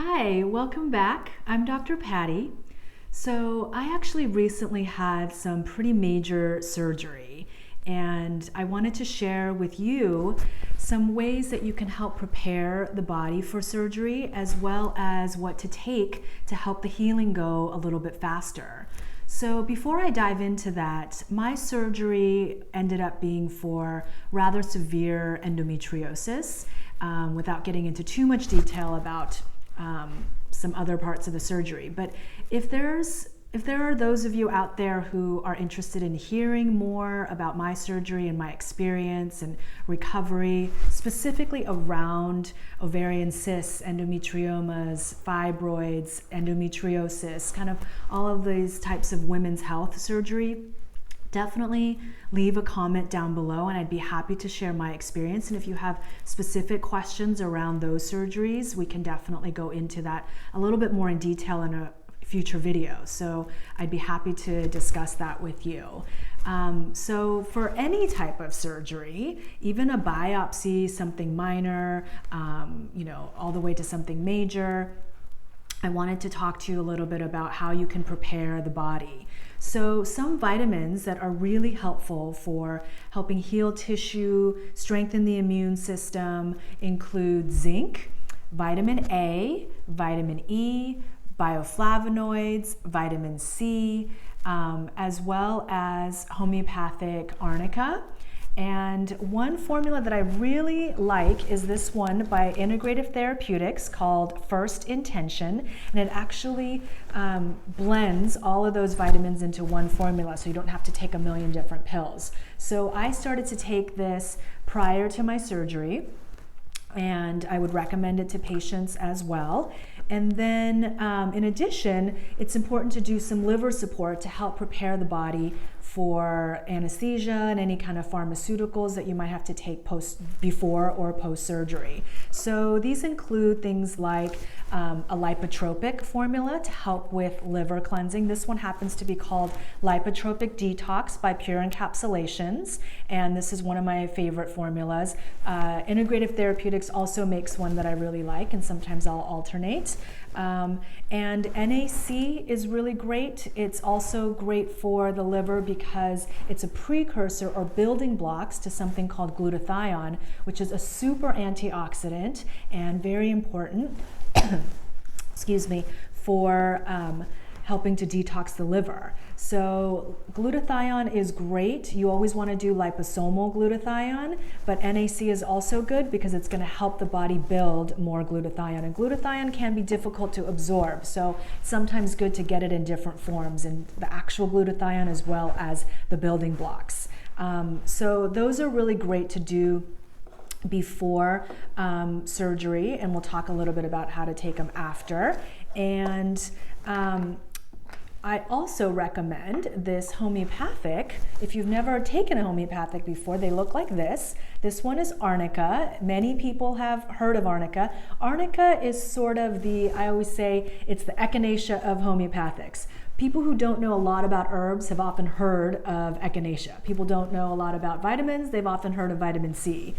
Hi, welcome back. I'm Dr. Patti. So I actually recently had some pretty major surgery, and I wanted to share with you some ways that you can help prepare the body for surgery, as well as what to take to help the healing go a little bit faster. So before I dive into that, my surgery ended up being for rather severe endometriosis, without getting into too much detail about some other parts of the surgery. But if there are those of you out there who are interested in hearing more about my surgery and my experience and recovery, specifically around ovarian cysts, endometriomas, fibroids, endometriosis, kind of all of these types of women's health surgery, definitely leave a comment down below and I'd be happy to share my experience. And if you have specific questions around those surgeries, we can definitely go into that a little bit more in detail in a future video. So I'd be happy to discuss that with you. So for any type of surgery, even a biopsy, something minor, all the way to something major, I wanted to talk to you a little bit about how you can prepare the body. So some vitamins that are really helpful for helping heal tissue, strengthen the immune system include zinc, vitamin A, vitamin E, bioflavonoids, vitamin C, as well as homeopathic Arnica. And one formula that I really like is this one by Integrative Therapeutics called First Intention, and it actually blends all of those vitamins into one formula, so you don't have to take a million different pills. So I started to take this prior to my surgery, and I would recommend it to patients as well. And then in addition, it's important to do some liver support to help prepare the body for anesthesia and any kind of pharmaceuticals that you might have to take before or post surgery. So these include things like a lipotropic formula to help with liver cleansing. This one happens to be called Lipotropic Detox by Pure Encapsulations, and this is one of my favorite formulas. Integrative Therapeutics also makes one that I really like, and sometimes I'll alternate. And NAC is really great. It's also great for the liver because it's a precursor or building blocks to something called glutathione, which is a super antioxidant and very important excuse me, for helping to detox the liver. So glutathione is great. You always want to do liposomal glutathione, but NAC is also good because it's going to help the body build more glutathione. And glutathione can be difficult to absorb, so it's sometimes good to get it in different forms, and the actual glutathione as well as the building blocks. So those are really great to do before surgery, and we'll talk a little bit about how to take them after. And I also recommend this homeopathic. If you've never taken a homeopathic before, they look like this. This one is Arnica. Many people have heard of Arnica. Arnica is sort of I always say, it's the echinacea of homeopathics. People who don't know a lot about herbs have often heard of echinacea. People don't know a lot about vitamins, they've often heard of vitamin C.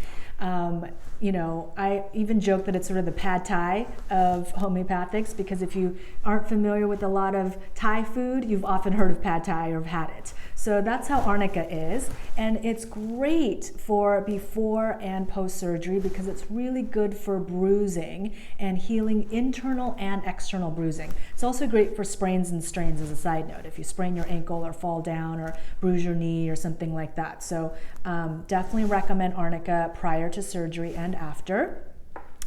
I even joke that it's sort of the pad thai of homeopathics, because if you aren't familiar with a lot of Thai food, you've often heard of pad thai or have had it. So that's how Arnica is, and it's great for before and post surgery because it's really good for bruising and healing internal and external bruising. It's also great for sprains and strains, as a side note, if you sprain your ankle or fall down or bruise your knee or something like that. So definitely recommend Arnica prior to surgery and after.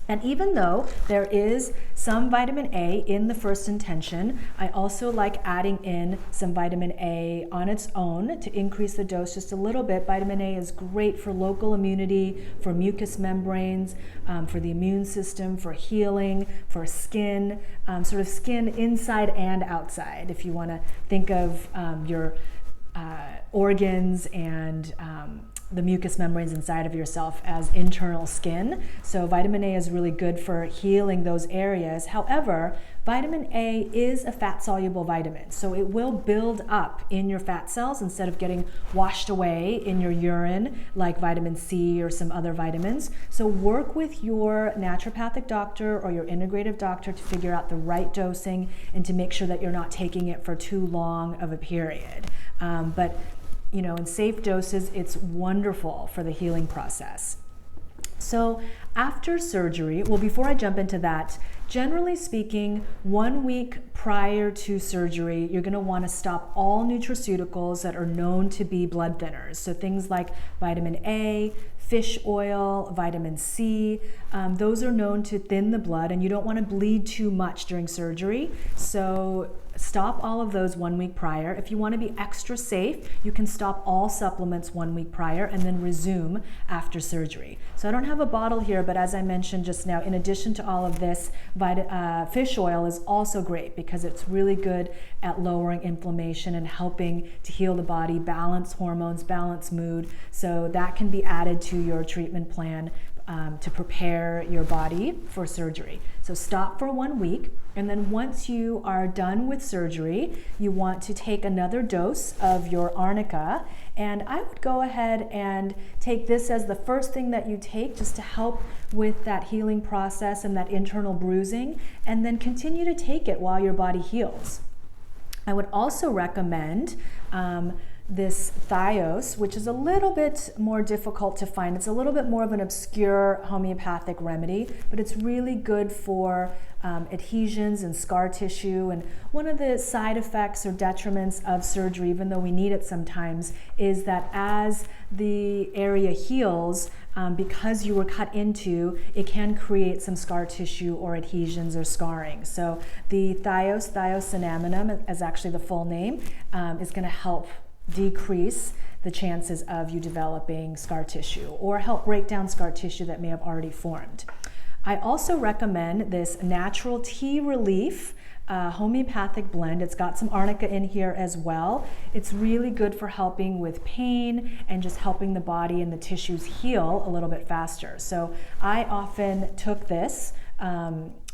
And even though there is some vitamin A in the First Intention, I also like adding in some vitamin A on its own to increase the dose just a little bit. Vitamin A is great for local immunity, for mucous membranes, for the immune system, for healing, for skin, sort of skin inside and outside. If you want to think of your organs and the mucous membranes inside of yourself as internal skin. So vitamin A is really good for healing those areas. However, vitamin A is a fat-soluble vitamin, so it will build up in your fat cells instead of getting washed away in your urine like vitamin C or some other vitamins. So work with your naturopathic doctor or your integrative doctor to figure out the right dosing and to make sure that you're not taking it for too long of a period. But you know, in safe doses, it's wonderful for the healing process. So after surgery, well, before I jump into that, generally speaking, 1 week prior to surgery, you're going to want to stop all nutraceuticals that are known to be blood thinners. So things like vitamin A, fish oil, vitamin C, those are known to thin the blood, and you don't want to bleed too much during surgery. So stop all of those 1 week prior. If you want to be extra safe, you can stop all supplements 1 week prior and then resume after surgery. So I don't have a bottle here, but as I mentioned just now, in addition to all of this, fish oil is also great because it's really good at lowering inflammation and helping to heal the body, balance hormones, balance mood. So that can be added to your treatment plan to prepare your body for surgery. So stop for 1 week, and then once you are done with surgery, you want to take another dose of your Arnica, and I would go ahead and take this as the first thing that you take just to help with that healing process and that internal bruising, and then continue to take it while your body heals. I would also recommend this Thios, which is a little bit more difficult to find. It's a little bit more of an obscure homeopathic remedy, but it's really good for adhesions and scar tissue. And one of the side effects or detriments of surgery, even though we need it sometimes, is that as the area heals, because you were cut into, it can create some scar tissue or adhesions or scarring. So the thiocinaminum is actually the full name, is going to help decrease the chances of you developing scar tissue or help break down scar tissue that may have already formed. I also recommend this Natural Tea Relief homeopathic blend. It's got some Arnica in here as well. It's really good for helping with pain and just helping the body and the tissues heal a little bit faster. So I often took this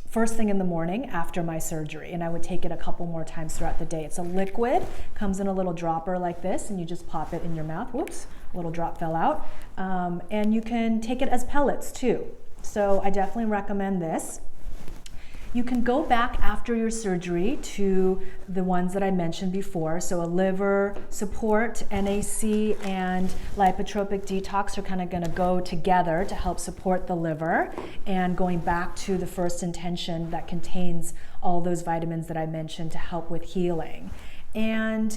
first thing in the morning after my surgery, and I would take it a couple more times throughout the day. It's a liquid, comes in a little dropper like this, and you just pop it in your mouth. Whoops, a little drop fell out. And you can take it as pellets too. So I definitely recommend this. You can go back after your surgery to the ones that I mentioned before. So a liver support, NAC, and lipotropic detox are kind of going to go together to help support the liver, and going back to the first intention that contains all those vitamins that I mentioned to help with healing. And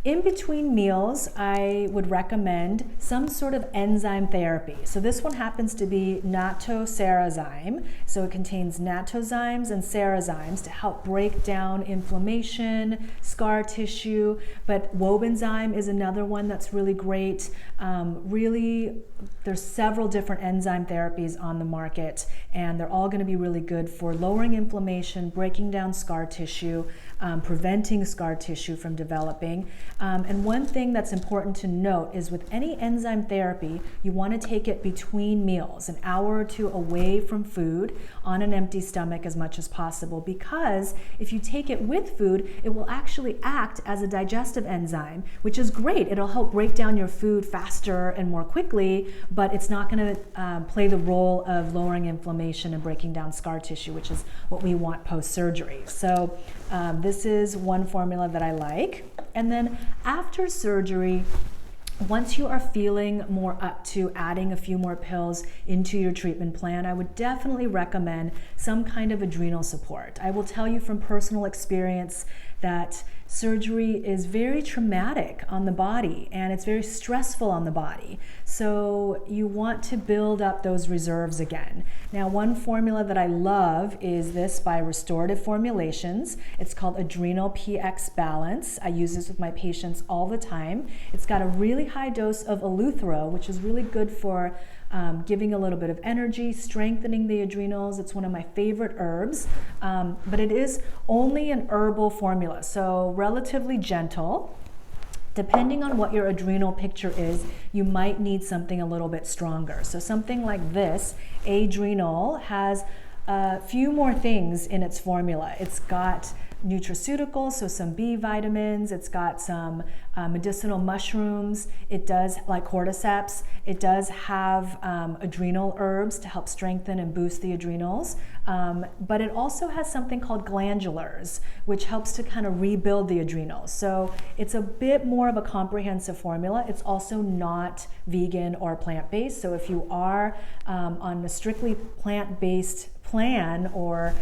in between meals, I would recommend some sort of enzyme therapy. So this one happens to be nattoserozyme. So it contains nattozymes and serozymes to help break down inflammation, scar tissue. But wobenzyme is another one that's really great. Really, there's several different enzyme therapies on the market, and they're all going to be really good for lowering inflammation, breaking down scar tissue, preventing scar tissue from developing. And one thing that's important to note is with any enzyme therapy, you want to take it between meals, an hour or two away from food, on an empty stomach as much as possible, because if you take it with food, it will actually act as a digestive enzyme, which is great. It'll help break down your food faster and more quickly, but it's not going to play the role of lowering inflammation and breaking down scar tissue, which is what we want post-surgery. So this is one formula that I like. And then after surgery, once you are feeling more up to adding a few more pills into your treatment plan, I would definitely recommend some kind of adrenal support. I will tell you from personal experience that surgery is very traumatic on the body, and it's very stressful on the body. So you want to build up those reserves again. Now, one formula that I love is this by Restorative Formulations. It's called Adrenal PX Balance. I use this with my patients all the time. It's got a really high dose of eleuthero, which is really good for giving a little bit of energy, strengthening the adrenals. It's one of my favorite herbs, but it is only an herbal formula, so relatively gentle. Depending on what your adrenal picture is, you might need something a little bit stronger. So something like this, a-Drenal, has a few more things in its formula. It's got nutraceuticals, so some B vitamins, it's got some medicinal mushrooms, it does, like cordyceps, it does have adrenal herbs to help strengthen and boost the adrenals, but it also has something called glandulars, which helps to kind of rebuild the adrenals. So it's a bit more of a comprehensive formula. It's also not vegan or plant-based, so if you are on a strictly plant-based plan or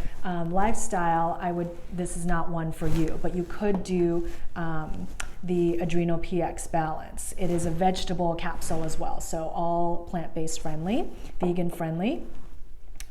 lifestyle, this is not one for you, but you could do the Adrenal PX Balance. It is a vegetable capsule as well, so all plant-based friendly, vegan friendly.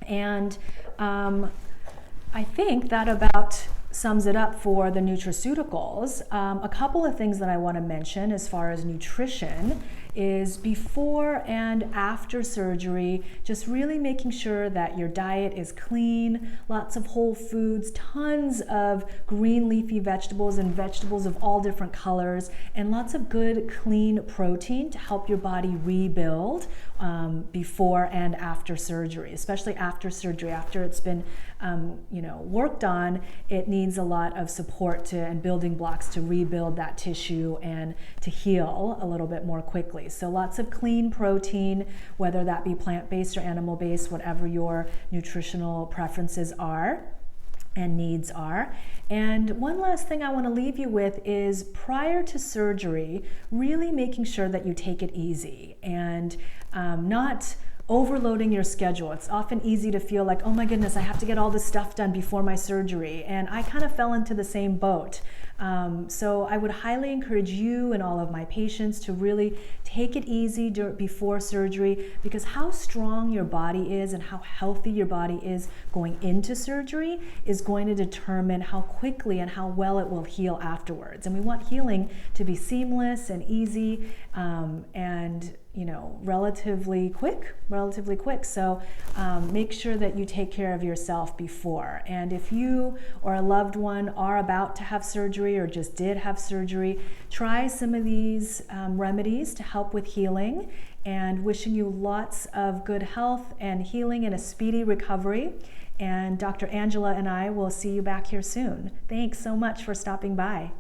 And I think that about sums it up for the nutraceuticals. A couple of things that I want to mention as far as nutrition is before and after surgery, just really making sure that your diet is clean, lots of whole foods, tons of green leafy vegetables and vegetables of all different colors, and lots of good clean protein to help your body rebuild before and after surgery, especially after surgery. After it's been worked on, it needs a lot of support and building blocks to rebuild that tissue and to heal a little bit more quickly. So lots of clean protein, whether that be plant-based or animal-based, whatever your nutritional preferences are and needs are. And one last thing I want to leave you with is prior to surgery, really making sure that you take it easy and not overloading your schedule. It's often easy to feel like, oh my goodness, I have to get all this stuff done before my surgery. And I kind of fell into the same boat. So I would highly encourage you and all of my patients to really take it easy before surgery, because how strong your body is and how healthy your body is going into surgery is going to determine how quickly and how well it will heal afterwards. And we want healing to be seamless and easy and relatively quick. So make sure that you take care of yourself before. And if you or a loved one are about to have surgery or just did have surgery, try some of these remedies to help with healing, and wishing you lots of good health and healing and a speedy recovery. And Dr. Angela and I will see you back here soon. Thanks so much for stopping by.